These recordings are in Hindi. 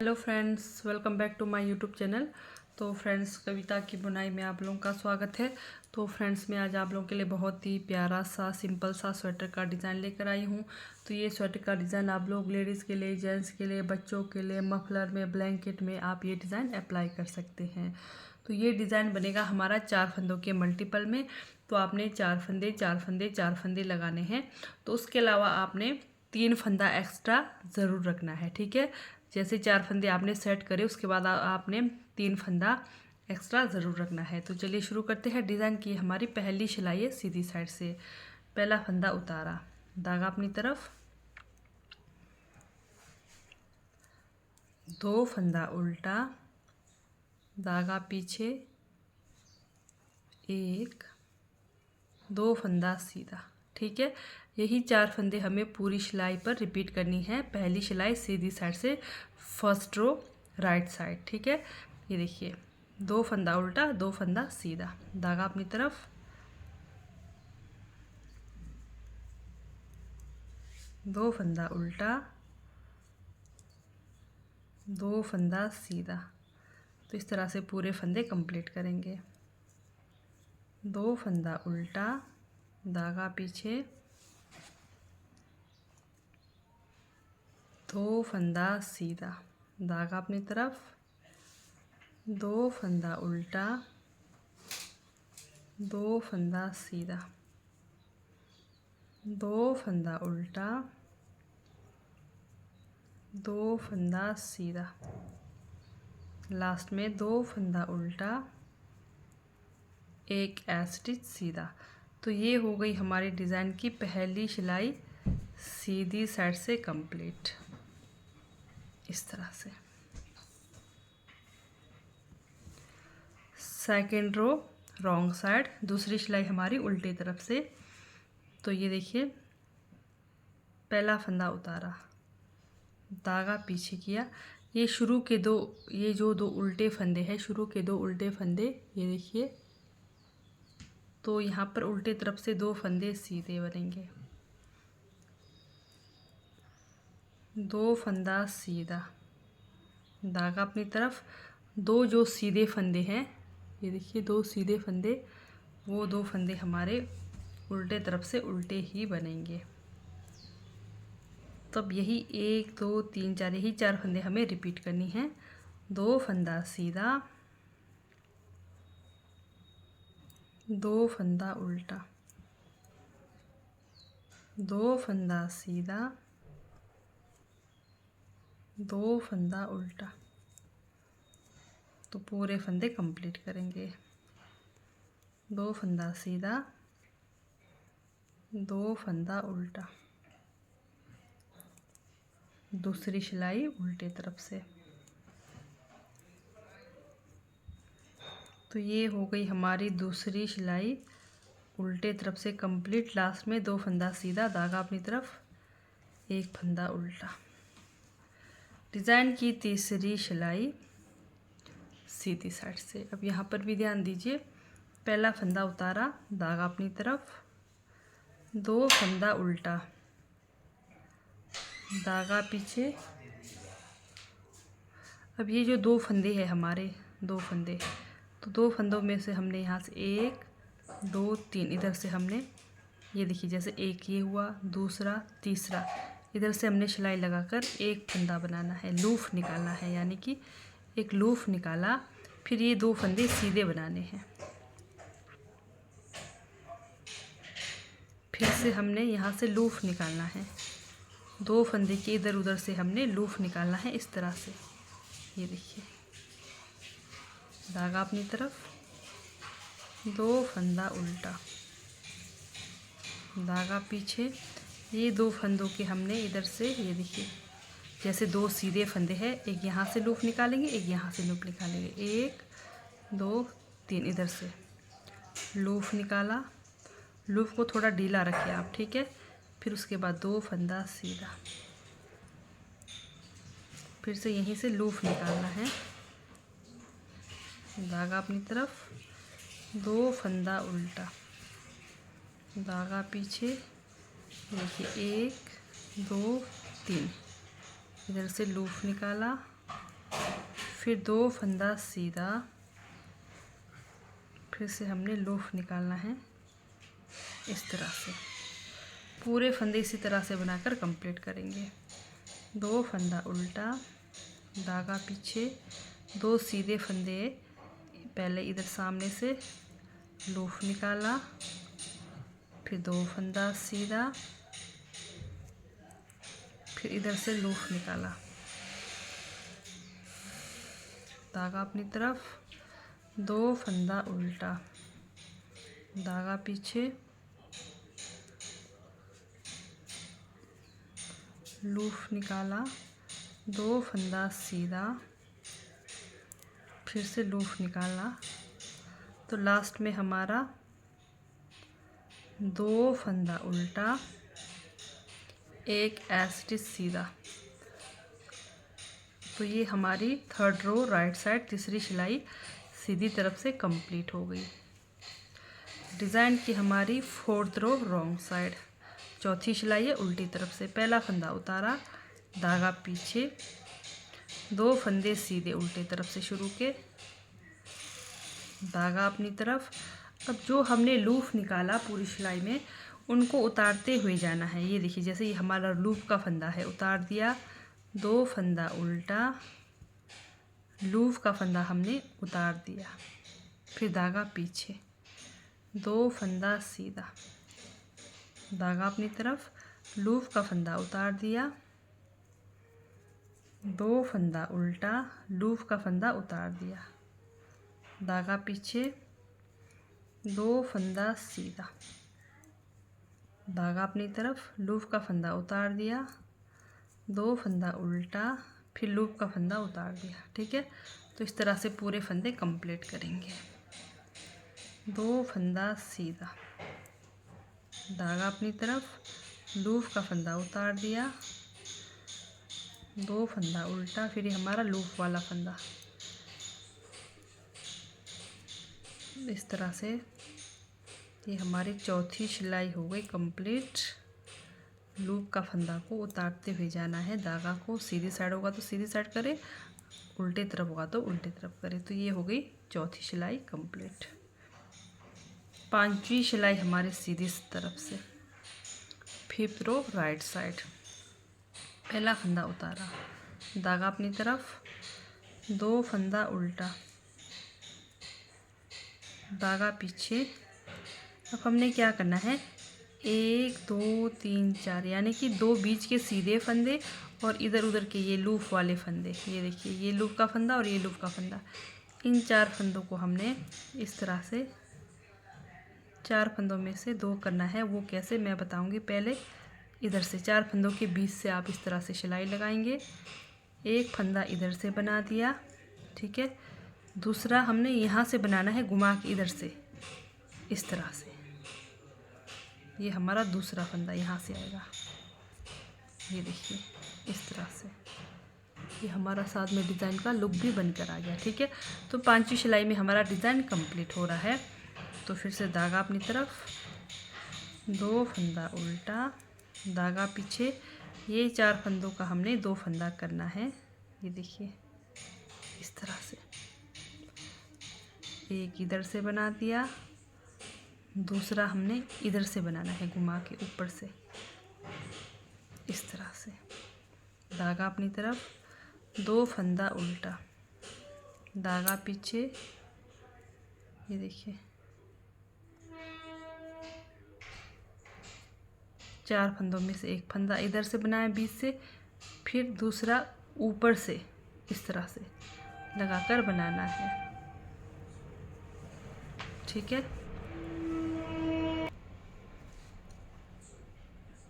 Hello friends, welcome back to my YouTube channel. तो फ्रेंड्स, कविता की बुनाई में आप लोगों का स्वागत है। तो फ्रेंड्स, मैं आज आप लोगों के लिए बहुत ही प्यारा सा सिंपल सा स्वेटर का डिज़ाइन लेकर आई हूँ। तो ये स्वेटर का डिज़ाइन आप लोग लेडीज़ के लिए, जेंट्स के लिए, बच्चों के लिए, मफलर में, ब्लैंकेट में आप ये डिज़ाइन अप्लाई कर सकते हैं। तो ये डिज़ाइन बनेगा हमारा 4 फंदों के मल्टीपल में। तो आपने 4 फंदे 4 फंदे 4 फंदे लगाने हैं। तो उसके अलावा आपने 3 फंदा एक्स्ट्रा ज़रूर रखना है, ठीक है। जैसे 4 फंदे आपने सेट करे, उसके बाद आपने 3 फंदा एक्स्ट्रा ज़रूर रखना है। तो चलिए शुरू करते हैं। डिज़ाइन की हमारी पहली सिलाई है सीधी साइड से। पहला फंदा उतारा, धागा अपनी तरफ, 2 फंदा उल्टा, धागा पीछे, 1 2 फंदा सीधा, ठीक है। यही 4 फंदे हमें पूरी सिलाई पर रिपीट करनी है। पहली सिलाई सीधी साइड से, फर्स्ट रो राइट साइड, ठीक है। ये देखिए, 2 फंदा उल्टा, 2 फंदा सीधा, धागा अपनी तरफ, 2 फंदा उल्टा, 2 फंदा सीधा। तो इस तरह से पूरे फंदे कंप्लीट करेंगे। 2 फंदा उल्टा, धागा पीछे, 2 फंदा सीधा, धागा अपनी तरफ, 2 फंदा उल्टा, 2 फंदा सीधा, 2 फंदा उल्टा, 2 फंदा सीधा, लास्ट में 2 फंदा उल्टा, 1 स्टिच सीधा। तो ये हो गई हमारी डिज़ाइन की पहली सिलाई सीधी साइड से कंप्लीट, इस तरह से। सेकेंड रो रॉन्ग साइड, दूसरी सिलाई हमारी उल्टी तरफ से। तो ये देखिए, पहला फंदा उतारा, धागा पीछे किया, ये शुरू के दो, ये जो 2 उल्टे फंदे हैं, शुरू के 2 उल्टे फंदे, ये देखिए। तो यहाँ पर उल्टे तरफ से 2 फंदे सीधे बनेंगे, 2 फंदा सीधा, धागा अपनी तरफ, 2 जो सीधे फंदे हैं, ये देखिए 2 सीधे फंदे, वो 2 फंदे हमारे उल्टे तरफ से उल्टे ही बनेंगे। तब यही 1 2 3 4, यही 4 फंदे हमें रिपीट करनी है। 2 फंदा सीधा, 2 फंदा उल्टा, 2 फंदा सीधा, 2 फंदा उल्टा। तो पूरे फंदे कंप्लीट करेंगे। 2 फंदा सीधा, 2 फंदा उल्टा, दूसरी सिलाई उल्टे तरफ से। तो ये हो गई हमारी दूसरी सिलाई उल्टे तरफ से कंप्लीट। लास्ट में 2 फंदा सीधा, धागा अपनी तरफ, 1 फंदा उल्टा। डिज़ाइन की तीसरी सिलाई सीधी साइड से। अब यहाँ पर भी ध्यान दीजिए, पहला फंदा उतारा, धागा अपनी तरफ, 2 फंदा उल्टा, धागा पीछे। अब ये जो 2 फंदे हैं हमारे, 2 फंदे, तो 2 फंदों में से हमने यहाँ से 1 2 3, इधर से हमने, ये देखिए, जैसे एक ये हुआ, दूसरा, तीसरा, इधर से हमने सिलाई लगाकर एक फंदा बनाना है, लूफ निकालना है, यानी कि एक लूफ निकाला। फिर ये 2 फंदे सीधे बनाने हैं, फिर से हमने यहाँ से लूफ निकालना है, 2 फंदे के इधर उधर से हमने लूफ निकालना है, इस तरह से। ये देखिए, धागा अपनी तरफ, 2 फंदा उल्टा, धागा पीछे। ये 2 फंदों के हमने इधर से, ये देखिए, जैसे 2 सीधे फंदे हैं, एक यहाँ से लूप निकालेंगे, एक यहाँ से लूप निकालेंगे, 1 2 3, इधर से लूप निकाला। लूप को थोड़ा ढीला रखिए आप, ठीक है। फिर उसके बाद 2 फंदा सीधा, फिर से यहीं से लूप निकालना है, धागा अपनी तरफ, 2 फंदा उल्टा, धागा पीछे, देखिए 1 2 3, इधर से लूप निकाला, फिर 2 फंदा सीधा, फिर से हमने लूप निकालना है इस तरह से। पूरे फंदे इसी तरह से बनाकर कंप्लीट करेंगे। 2 फंदा उल्टा, धागा पीछे, 2 सीधे फंदे, पहले इधर सामने से लूप निकाला, फिर 2 फंदा सीधा, फिर इधर से लूप निकाला, धागा अपनी तरफ, 2 फंदा उल्टा, धागा पीछे, लूप निकाला, 2 फंदा सीधा, फिर से लूप निकाला। तो लास्ट में हमारा 2 फंदा उल्टा, 1 स्टिच सीधा। तो ये हमारी 3rd रो राइट साइड, तीसरी सिलाई सीधी तरफ से कंप्लीट हो गई। डिज़ाइन की हमारी 4th रो रॉन्ग साइड, चौथी सिलाई है उल्टी तरफ से। पहला फंदा उतारा, धागा पीछे, 2 फंदे सीधे उल्टे तरफ से शुरू के, धागा अपनी तरफ। अब जो हमने लूप निकाला पूरी सिलाई में, उनको उतारते हुए जाना है। ये देखिए, जैसे ये हमारा लूप का फंदा है, उतार दिया, 2 फंदा उल्टा, लूप का फंदा हमने उतार दिया, फिर धागा पीछे, 2 फंदा सीधा, धागा अपनी तरफ, लूप का फंदा उतार दिया, 2 फंदा उल्टा, लूप का फंदा उतार दिया, धागा पीछे, 2 फंदा सीधा, धागा अपनी तरफ, लूप का फंदा उतार दिया, 2 फंदा उल्टा, फिर लूप का फंदा उतार दिया। ठीक है, तो इस तरह से पूरे फंदे कंप्लीट करेंगे। 2 फंदा सीधा, धागा अपनी तरफ, लूप का फंदा उतार दिया, 2 फंदा उल्टा, फिर ये हमारा लूप वाला फंदा। इस तरह से ये हमारी चौथी सिलाई हो गई कंप्लीट। लूप का फंदा को उतारते हुए जाना है, धागा को सीधी साइड होगा तो सीधी साइड करें, उल्टे तरफ होगा तो उल्टे तरफ करें। तो ये हो गई चौथी सिलाई कंप्लीट। 5वीं सिलाई हमारी सीधी तरफ से, 5th रो राइट साइड, पहला फंदा उतारा, धागा अपनी तरफ, 2 फंदा उल्टा, धागा पीछे। अब हमने क्या करना है, 1 2 3 4, यानी कि 2 बीच के सीधे फंदे और इधर उधर के ये लूप वाले फंदे। ये देखिए, ये लूप का फंदा और ये लूप का फंदा, इन 4 फंदों को हमने इस तरह से 4 फंदों में से 2 करना है। वो कैसे मैं बताऊंगी। पहले इधर से 4 फंदों के बीच से आप इस तरह से सिलाई लगाएंगे। एक फंदा इधर से बना दिया, ठीक है। दूसरा हमने यहाँ से बनाना है घुमा के, इधर से इस तरह से। ये हमारा दूसरा फंदा यहाँ से आएगा, ये देखिए इस तरह से। ये हमारा साथ में डिज़ाइन का लुक भी बनकर आ गया, ठीक है। तो 5वीं सिलाई में हमारा डिज़ाइन कंप्लीट हो रहा है। तो फिर से धागा अपनी तरफ, 2 फंदा उल्टा, धागा पीछे। ये 4 फंदों का हमने 2 फंदा करना है, ये देखिए इस तरह से। एक इधर से बना दिया, दूसरा हमने इधर से बनाना है घुमा के ऊपर से, इस तरह से। धागा अपनी तरफ, 2 फंदा उल्टा, धागा पीछे, ये देखिए 4 फंदों में से एक फंदा इधर से बनाया बीच से, फिर दूसरा ऊपर से इस तरह से लगाकर बनाना है, ठीक है।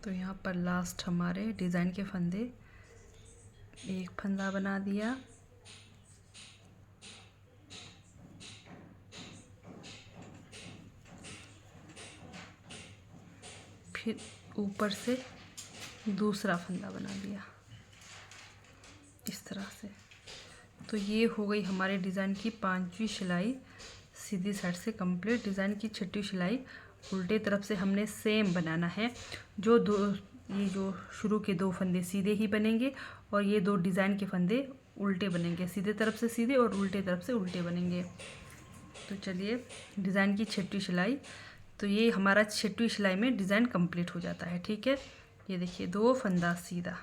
तो यहाँ पर लास्ट हमारे डिज़ाइन के फंदे, एक फंदा बना दिया, फिर ऊपर से दूसरा फंदा बना दिया इस तरह से। तो ये हो गई हमारे डिज़ाइन की 5वीं सिलाई सीधी साइड से कंप्लीट। डिज़ाइन की 6वीं सिलाई उल्टे तरफ से हमने सेम बनाना है। ये जो शुरू के 2 फंदे सीधे ही बनेंगे और ये 2 डिज़ाइन के फंदे उल्टे बनेंगे, सीधे तरफ से सीधे और उल्टे तरफ से उल्टे बनेंगे। तो चलिए डिज़ाइन की 6वीं सिलाई, तो ये हमारा 6वीं सिलाई में डिज़ाइन कंप्लीट हो जाता है। ठीक है, ये देखिए 2 फंदा सीधा,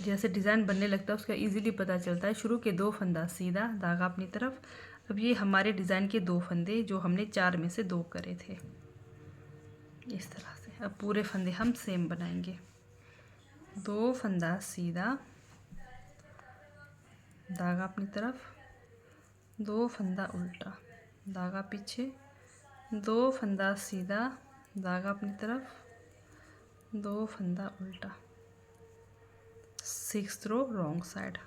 जैसे डिज़ाइन बनने लगता है उसका इजीली पता चलता है। शुरू के 2 फंदा सीधा, धागा अपनी तरफ। अब ये हमारे डिज़ाइन के 2 फंदे जो हमने 4 में से 2 करे थे, इस तरह से। अब पूरे फंदे हम सेम बनाएंगे। 2 फंदा सीधा, धागा अपनी तरफ, 2 फंदा उल्टा, धागा पीछे, 2 फंदा सीधा, धागा अपनी तरफ, 2 फंदा उल्टा, 6th रो रॉन्ग साइड।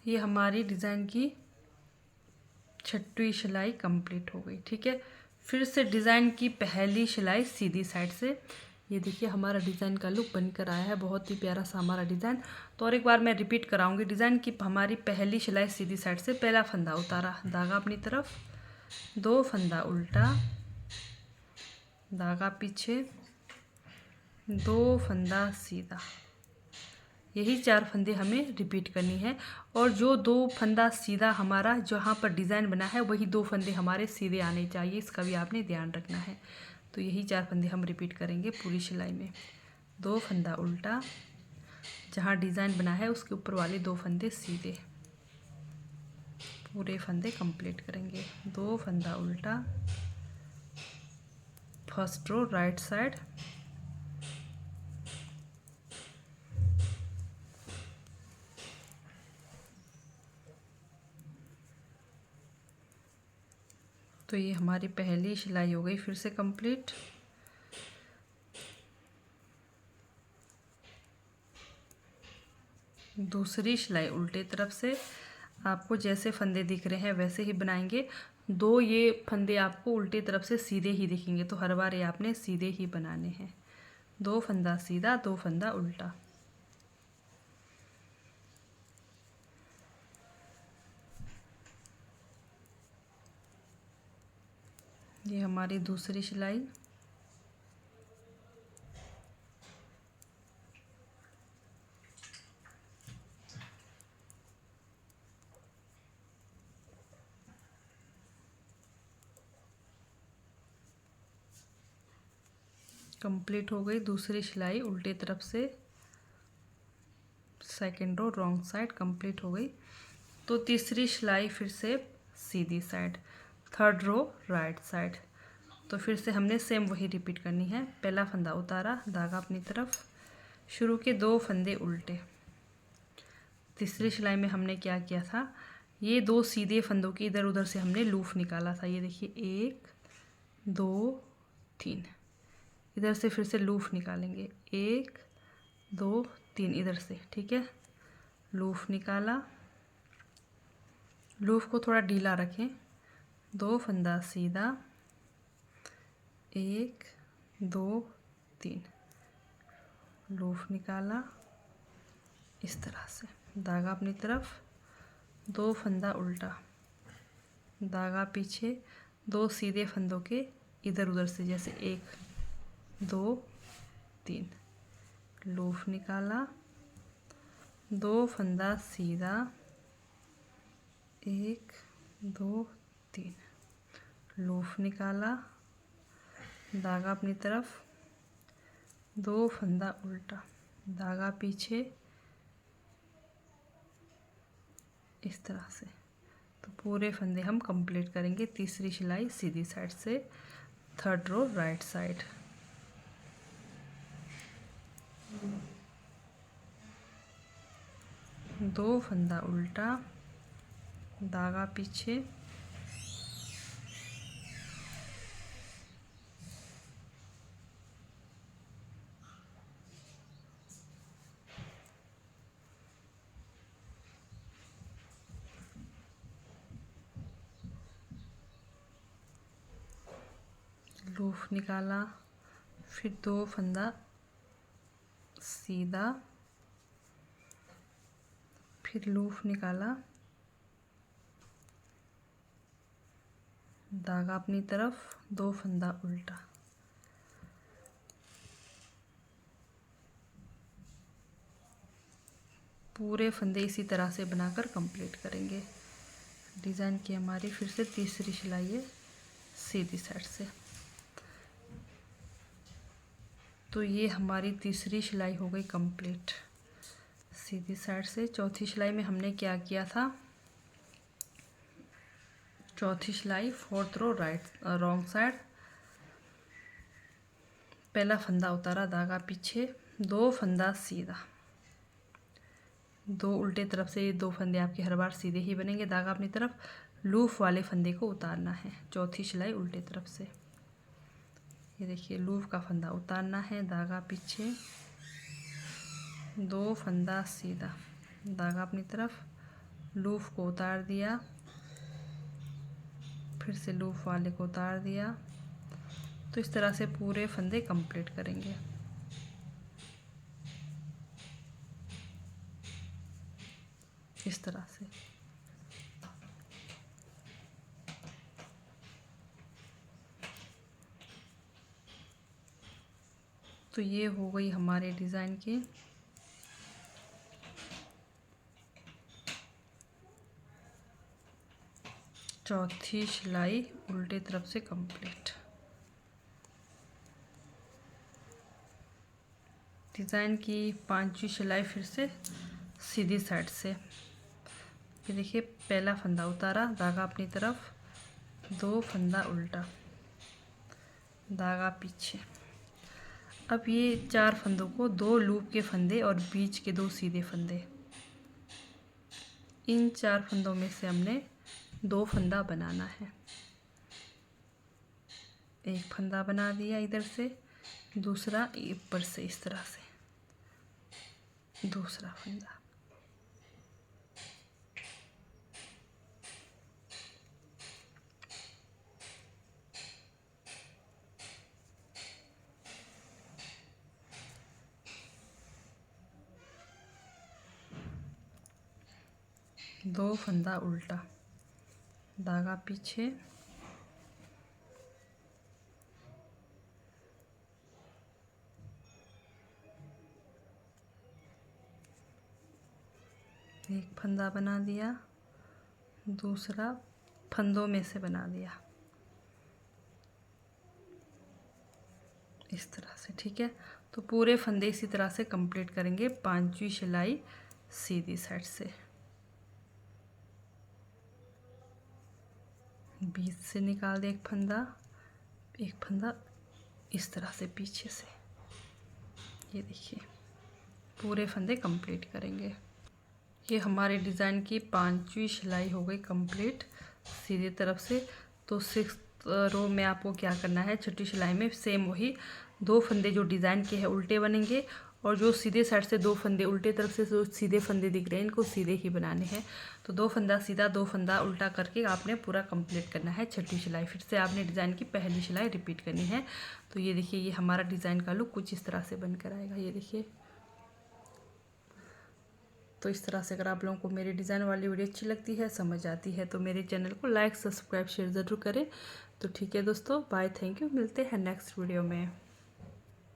ये हमारी डिज़ाइन की 6वीं सिलाई कंप्लीट हो गई। ठीक है, फिर से डिज़ाइन की पहली सिलाई सीधी साइड से। ये देखिए हमारा डिज़ाइन का लुक बनकर आया है, बहुत ही प्यारा सा हमारा डिज़ाइन। तो और एक बार मैं रिपीट कराऊंगी। डिज़ाइन की हमारी पहली सिलाई सीधी साइड से, पहला फंदा उतारा, धागा अपनी तरफ, 2 फंदा उल्टा, धागा पीछे, 2 फंदा सीधा। यही 4 फंदे हमें रिपीट करनी है। और जो 2 फंदा सीधा हमारा जहाँ पर डिज़ाइन बना है वही 2 फंदे हमारे सीधे आने चाहिए, इसका भी आपने ध्यान रखना है। तो यही 4 फंदे हम रिपीट करेंगे पूरी सिलाई में। 2 फंदा उल्टा, जहाँ डिज़ाइन बना है उसके ऊपर वाले 2 फंदे सीधे, पूरे फंदे कंप्लीट करेंगे। 2 फंदा उल्टा, फर्स्ट रो राइट साइड, तो ये हमारी पहली सिलाई हो गई फिर से कंप्लीट। दूसरी सिलाई उल्टे तरफ से, आपको जैसे फंदे दिख रहे हैं वैसे ही बनाएंगे। 2 ये फंदे आपको उल्टे तरफ से सीधे ही दिखेंगे, तो हर बार ये आपने सीधे ही बनाने हैं। 2 फंदा सीधा, 2 फंदा उल्टा। ये हमारी दूसरी सिलाई। कंप्लीट हो गई दूसरी सिलाई उल्टे तरफ से, second row wrong side complete हो गई। तो तीसरी सिलाई फिर से सीधी side, third row right side. तो फिर से हमने सेम वही रिपीट करनी है। पहला फंदा उतारा, धागा अपनी तरफ, शुरू के 2 फंदे उल्टे। तीसरी सिलाई में हमने क्या किया था, ये 2 सीधे फंदों की इधर उधर से हमने लूफ निकाला था। ये देखिए 1 2 3, इधर से फिर से लूफ निकालेंगे, 1 2 3 इधर से। ठीक है, लूफ निकाला, लूफ को थोड़ा ढीला रखें, 2 फंदा सीधा, 1 2 3, लूफ निकाला इस तरह से, धागा अपनी तरफ, 2 फंदा उल्टा, धागा पीछे, 2 सीधे फंदों के इधर उधर से, जैसे 1 2 3, लूफ निकाला, 2 फंदा सीधा, 1 2 3, लूफ निकाला, धागा अपनी तरफ, 2 फंदा उल्टा, धागा पीछे इस तरह से। तो पूरे फंदे हम कंप्लीट करेंगे। तीसरी सिलाई सीधी साइड से, थर्ड रो राइट साइड। दो फंदा उल्टा, धागा पीछे, लूप निकाला, फिर 2 फंदा सीधा, फिर लूप निकाला, धागा अपनी तरफ, 2 फंदा उल्टा। पूरे फंदे इसी तरह से बनाकर कंप्लीट करेंगे। डिज़ाइन की हमारी फिर से तीसरी सिलाई है सीधी साइड से। तो ये हमारी तीसरी सिलाई हो गई कंप्लीट सीधी साइड से। चौथी सिलाई में हमने क्या किया था, चौथी सिलाई 4th रो रॉन्ग साइड, पहला फंदा उतारा, धागा पीछे, 2 फंदा सीधा, 2 उल्टे तरफ से, ये 2 फंदे आपके हर बार सीधे ही बनेंगे, धागा अपनी तरफ, लूप वाले फंदे को उतारना है। चौथी सिलाई उल्टे तरफ से, ये देखिए लूप का फंदा उतारना है, धागा पीछे, 2 फंदा सीधा, धागा अपनी तरफ, लूप को उतार दिया, फिर से लूप वाले को उतार दिया। तो इस तरह से पूरे फंदे कंप्लीट करेंगे। इस तरह से तो ये हो गई हमारे डिज़ाइन की चौथी सिलाई उल्टे तरफ से कंप्लीट। डिज़ाइन की 5वीं सिलाई फिर से सीधी साइड से। ये देखिए पहला फंदा उतारा, धागा अपनी तरफ, 2 फंदा उल्टा, धागा पीछे। अब ये 4 फंदों को 2 लूप के फंदे और बीच के 2 सीधे फंदे, इन 4 फंदों में से हमने 2 फंदा बनाना है। एक फंदा बना दिया इधर से, दूसरा ऊपर से इस तरह से, दूसरा फंदा, दो फंदा उल्टा, धागा पीछे, एक फंदा बना दिया, दूसरा फंदों में से बना दिया इस तरह से। ठीक है, तो पूरे फंदे इसी तरह से कंप्लीट करेंगे 5वीं सिलाई सीधी साइड से। बीच से निकाल दे एक फंदा इस तरह से पीछे से। ये देखिए पूरे फंदे कंप्लीट करेंगे। ये हमारे डिज़ाइन की 5वीं सिलाई हो गई कंप्लीट सीधी तरफ से। तो 6th रो में आपको क्या करना है, छठी सिलाई में सेम वही 2 फंदे जो डिज़ाइन के हैं उल्टे बनेंगे, और जो सीधे साइड से 2 फंदे उल्टे तरफ से जो सीधे फंदे दिख रहे हैं इनको सीधे ही बनाने हैं। तो 2 फंदा सीधा 2 फंदा उल्टा करके आपने पूरा कंप्लीट करना है छठी सिलाई। फिर से आपने डिज़ाइन की पहली सिलाई रिपीट करनी है। तो ये देखिए ये हमारा डिज़ाइन का लुक कुछ इस तरह से बनकर आएगा। ये देखिए, तो इस तरह से अगर आप लोगों को मेरी डिज़ाइन वाली वीडियो अच्छी लगती है, समझ आती है, तो मेरे चैनल को लाइक सब्सक्राइब शेयर ज़रूर करें। तो ठीक है दोस्तों, बाय, थैंक यू, मिलते हैं नेक्स्ट वीडियो में।